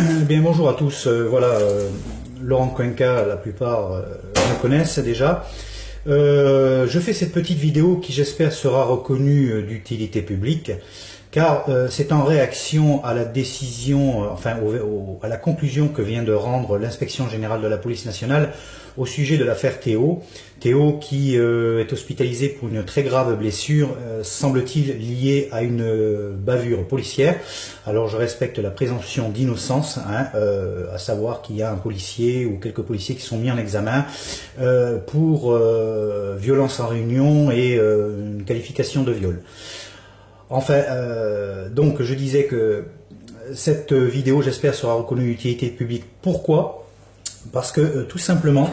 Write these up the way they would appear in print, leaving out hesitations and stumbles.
Bien, bonjour à tous. Laurent Cuenca, la plupart me connaissent déjà. Je fais cette petite vidéo qui, j'espère, sera reconnue d'utilité publique, car c'est en réaction à la décision, à la conclusion que vient de rendre l'inspection générale de la police nationale au sujet de l'affaire Théo. Théo qui est hospitalisé pour une très grave blessure, semble-t-il liée à une bavure policière. Alors je respecte la présomption d'innocence, à savoir qu'il y a un policier ou quelques policiers qui sont mis en examen pour violence en réunion et une qualification de viol. Donc je disais que cette vidéo, j'espère, sera reconnue d'utilité publique. Pourquoi ? Parce que tout simplement,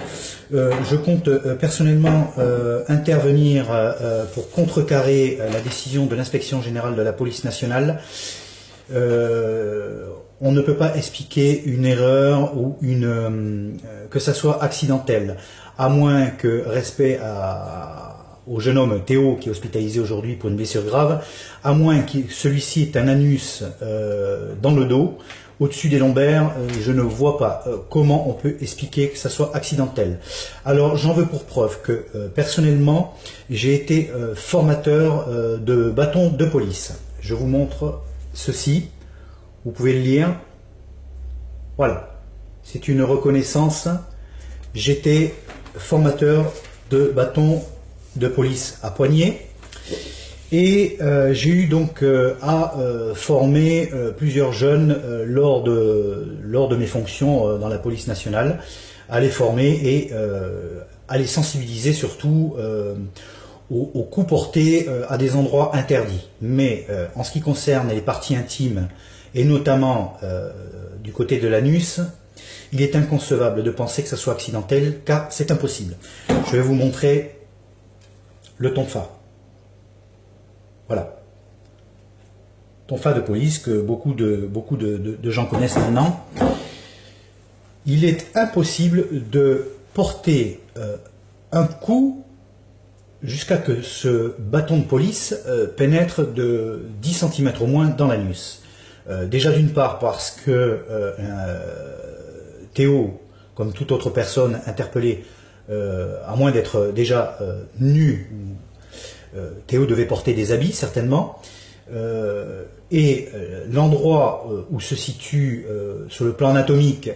je compte personnellement intervenir pour contrecarrer la décision de l'inspection générale de la police nationale. On ne peut pas expliquer une erreur ou que ça soit accidentel, à moins que respect au jeune homme Théo qui est hospitalisé aujourd'hui pour une blessure grave, à moins que celui-ci ait un anus dans le dos, au-dessus des lombaires. Je ne vois pas comment on peut expliquer que ça soit accidentel. Alors j'en veux pour preuve que personnellement j'ai été formateur de bâton de police. Je vous montre ceci, vous pouvez le lire. Voilà, c'est une reconnaissance. J'étais formateur de bâton de police à Poitiers. Et j'ai eu donc à former plusieurs jeunes lors de mes fonctions dans la police nationale, à les former et à les sensibiliser surtout aux coups portés à des endroits interdits. Mais en ce qui concerne les parties intimes, et notamment du côté de l'anus, il est inconcevable de penser que ça soit accidentel, car c'est impossible. Je vais vous montrer le tonfa. Voilà, tonfa de police que beaucoup de gens connaissent maintenant. Il est impossible de porter un coup jusqu'à que ce bâton de police pénètre de 10 cm au moins dans l'anus. Déjà d'une part parce que Théo, comme toute autre personne interpellée, à moins d'être déjà nu, Théo devait porter des habits certainement, et l'endroit où se situe sur le plan anatomique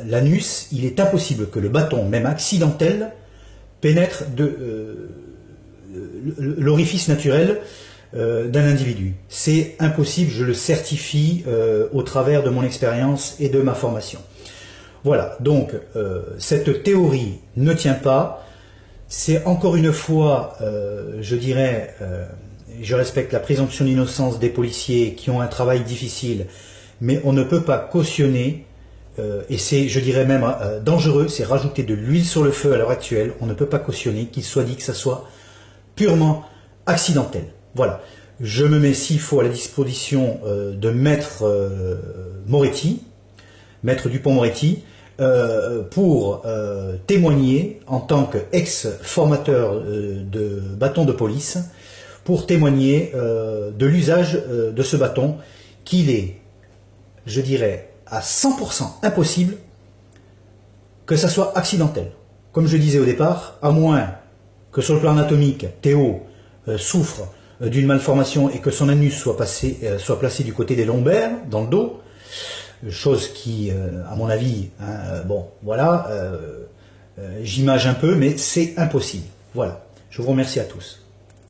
l'anus, il est impossible que le bâton, même accidentel, pénètre l'orifice naturel d'un individu. C'est impossible, je le certifie au travers de mon expérience et de ma formation. Voilà, donc cette théorie ne tient pas. C'est encore une fois, je dirais, je respecte la présomption d'innocence des policiers qui ont un travail difficile, mais on ne peut pas cautionner, et c'est, je dirais même, dangereux, c'est rajouter de l'huile sur le feu à l'heure actuelle. On ne peut pas cautionner qu'il soit dit que ça soit purement accidentel. Voilà, je me mets s'il faut à la disposition de Maître Moretti, Maître Dupond-Moretti, pour témoigner en tant qu'ex-formateur de bâton de police, pour témoigner de l'usage de ce bâton, qu'il est, je dirais, à 100% impossible que ça soit accidentel. Comme je disais au départ, à moins que sur le plan anatomique, Théo souffre d'une malformation et que son anus soit placé du côté des lombaires, dans le dos, chose qui, à mon avis, j'image un peu, mais c'est impossible. Voilà, je vous remercie à tous.